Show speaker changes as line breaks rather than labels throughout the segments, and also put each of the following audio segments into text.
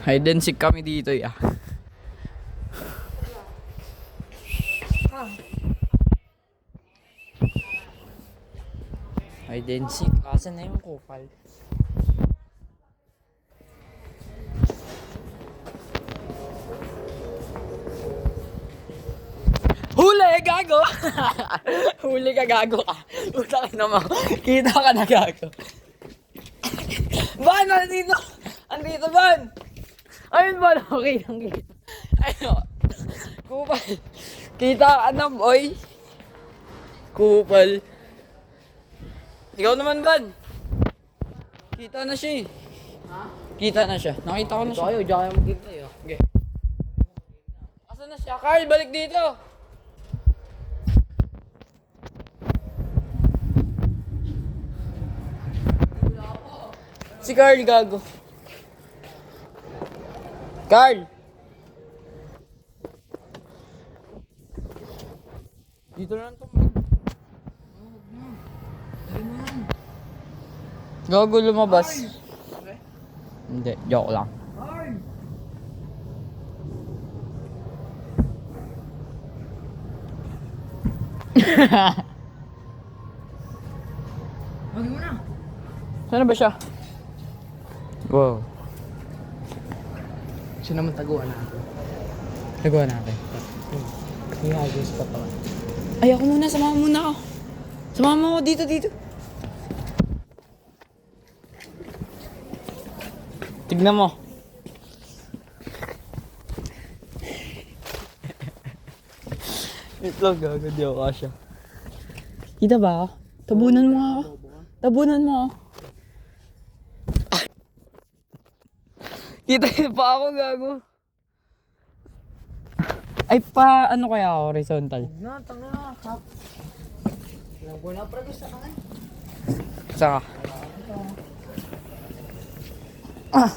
Hide and seek kami dito ya. Hide and seek. Asan na yung kupal? Huli! Gago! Huli ka, gago ka. Utang na mo. Kita ka na, gago. Ban! Andito! Andito, Ban! Ayun, Ban! Okay lang, kita. Ayun. Kupal. Kita ka na, boy. Kupal. Ikaw naman, Ban. Kita na siya eh. Ha? Kita na siya. Nakita ko na siya.
Ayaw, diyan kayo mag-give eh.
Okay. Asan na siya? Carl, balik dito! Si Carl, gago. Carl! Dito na lang tumig. Gago lumabas. Hindi, joke lang.
Huwag mo na.
Saan ba siya? Wow.
Siya naman taguan natin.
Nagawa natin.
Yung hagis pa pa.
Ay, ako muna. Samahan muna ako. Samahan mo ako dito, dito. Tignan mo. Itlog, gago. Di ako kasya. Kita ba ako? Tabunan mo ako. Tabunan mo ako. Kita pa ako, gago. Ay, pa ano kaya ako? Horizontal.
Na, tanga na. Kap. Wala na pre, gusto ka nga.
Saka. Ah!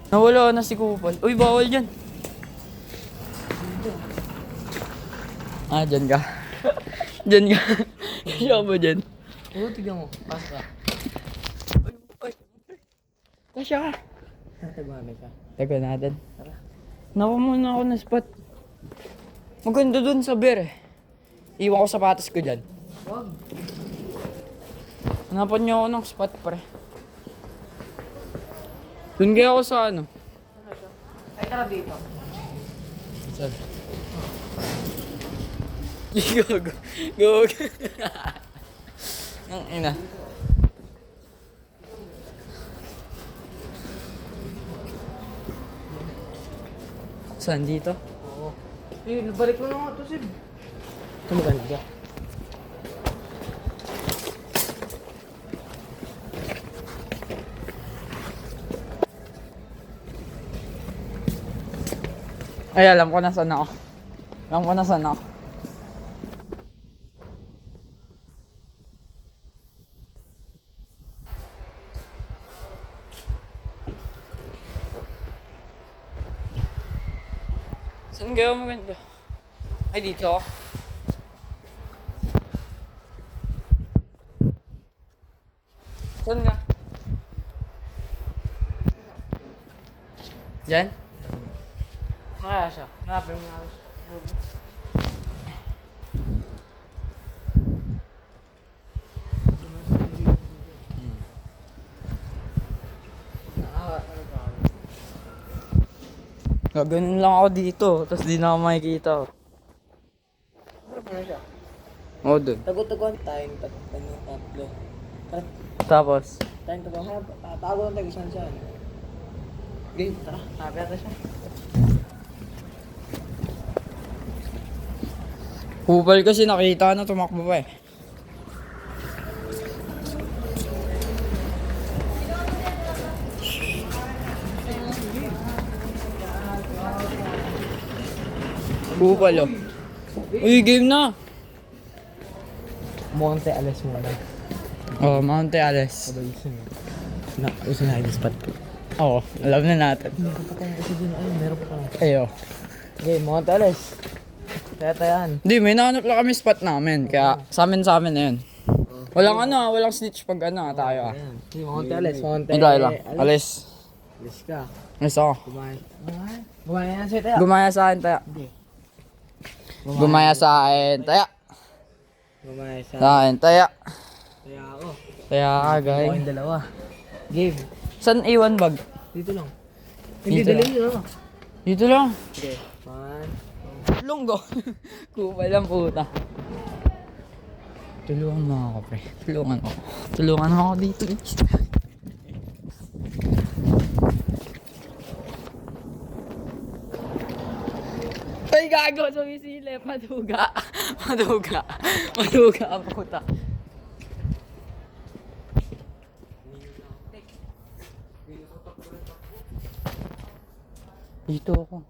Nawala na si Kupal. Uy, bawal dyan. Ah, dyan ka. Dyan ka. Siya ba dyan?
Oo, tignan mo. Pasok ka.
Kasya ka.
Tatagmamay ka.
Taga natin. Nakuha muna ako ng spot. Maganda dun sa beer eh. Iwan ko sapatos ko dyan.
Wag.
Hanapan niyo ako ng spot pre. Dun kaya ako sa ano.
Ay, tara dito.
Saan? Gago. Gago. Ang ina. Saan dito?
Oo. Eh, balik mo na nga ito, Sib. Ito maganda.
Ay, alam ko na saan ako. Alam ko na saan ako. Saan kaya maganda? Ay, dito ako. Saan nga? Diyan?
Kaya siya. Hanapin mo nga.
Gaganon lang ako dito, tapos di na ako makikita.
Hanap mo na siya.
Oo, dun.
Tago-taguan tayong tatlo.
Tapos,
Tayong tago. Tago ng tagisan siya. Okay, tara. Hanapin natin siya.
Kupal kasi nakita na tumakbo pa eh. Kupal oh. Uy, game na!
Monte Alas mo na.
Oh, Monte Ales.
Usin na yung spot.
Oo, alam na natin.
Meron pa tayong isa dun. Ay, meron pa tayo.
Ayo.
Okay, Monte Alas. Kaya tayan.
Hindi, may nahanap lang kami spot namin. Kaya sa amin na yun. Walang ano, walang snitch pag ano tayo ah.
Ayan. Okay, Monte Alas. Monte
Hindi lang. Alis.
Alis ka.
Gusto ko.
Kumain. Kumain na sa'yo tayo.
Gumaya sa akin, taya.
Hindi.
Gumaya sa akin, taya.
Kumain sa...
Sa akin, taya.
Kaya ako.
Taya ka,
Ako
guys.
yung dalawa. Game.
Saan iwan bag?
Dito lang. Hindi
Dito
dali yun.
Dito lang.
Okay. One.
Lunggo. Kupal ang puta. Tulungan mo ako, pre. Tulungan mo. Tulungan mo ako dito. Ay, gago. Sumisilip. Maduga. Maduga. Maduga ang puta. Dito ako.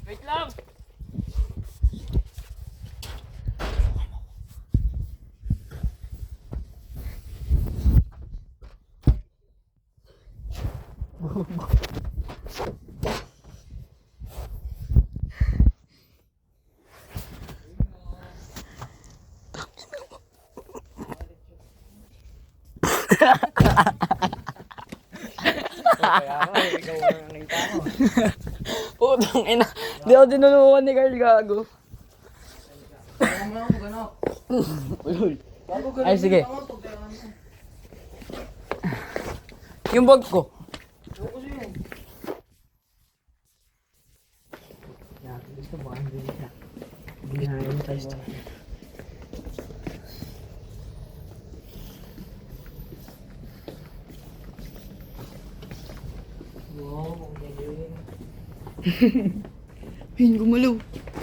Wait lang!
Kaya ako, ikaw ang nakita ko.
Putang ina. Di ako dinulungan ni Carl, gago.
Kaya mo ako gano'n.
Ulul.
Bago gano'n.
Ay, sige.
Ako, pagdayan mo.
Yung bag ko.
Ako sa'yo. Yeah, gusto mo, ang bilis na. Binahayin tayo sa... Wow, ang galing.
Hin, gumalaw.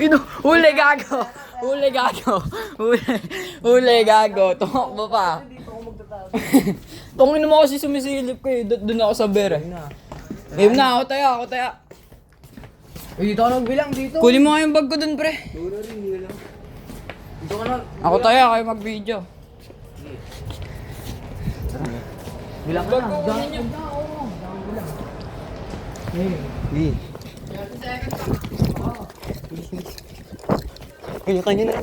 Ino, huli gago. Huli gago. Huli gago. Tumakbo pa.
Dito ako magtatago.
Tungin mo kasi sumisilip ko eh. Doon ako sa bere.
Na.
Game na, ako taya.
Uy, dito ka nagbilang dito.
Kunin mo nga yung bag ko dun, pre.
Dito rin, hindi lang. Dito ka na.
Ako taya, kayo mag-video.
Bilang ka na. Bilang ka na. Hey. Kanya-kanya na.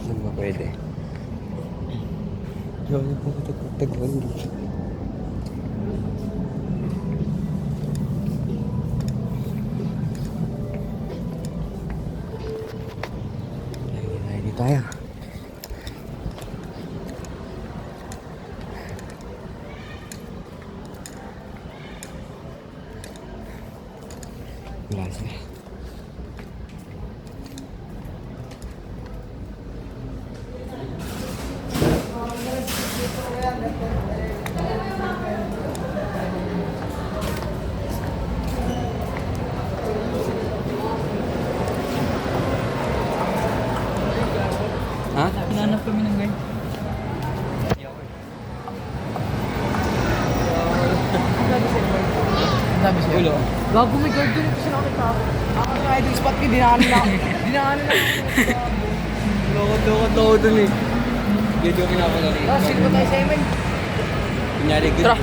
Ano ba pwede? Yun, tagtagwan. Lagi tayo. Last na. Ha?
Hinanap kami ng guy.
Sabi sa'yo?
Ulo.
Gago, may guard dun. Kasi nakakita ako. Ako sa idol spot ko, dinaanan na ako. Dinaanan na ako.
Loko dun eh. Video kinakagali.
Tapos, sino tayo sa Emen?
Kunyari, good. Tara!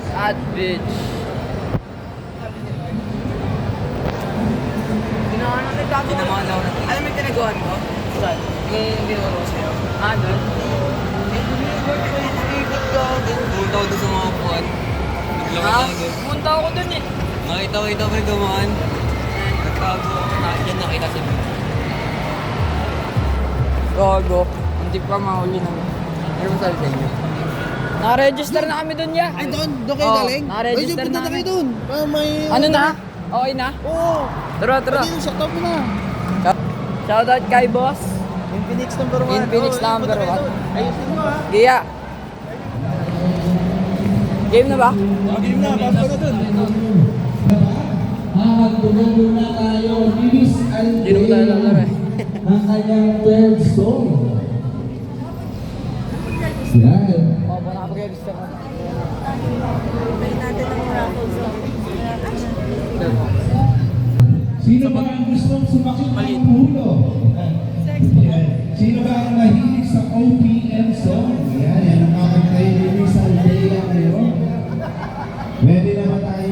Sad bitch. turuan ko?
Saan?
Yung tinuro sa'yo. Ah, doon?
Pumunta ko doon sa mga puwan. Naglakad
Ha?
ako doon.
Pumunta ako doon eh.
Nakita ko may dumaan. Nagtago ako. Diyan nakita si Ben.
Gogo. Hindi pa mahuli namin. Ano mo sabi sa inyo? Naka-register na kami doon, ya.
Ay, doon kayo
Oo,
galing?
naka-register
Ay, punta
na
na kayo
kami.
doon. May...
Ano na? Okay na?
Oo.
Tara, tara.
Pwede yung shoutout mo na.
Shoutout kay boss.
Infinix number 1.
Infinix number one.
Ayusin mo ha.
Gia. Game na ba?
Game na, pasok na doon.
Muna tayo, Luis
Hindi naman tayo lalaro eh.
ang kanyang third song. Yan.
Oo, pa nakapag-register na.
Sino ba ang gustong sumakit ng ulo? Sino ba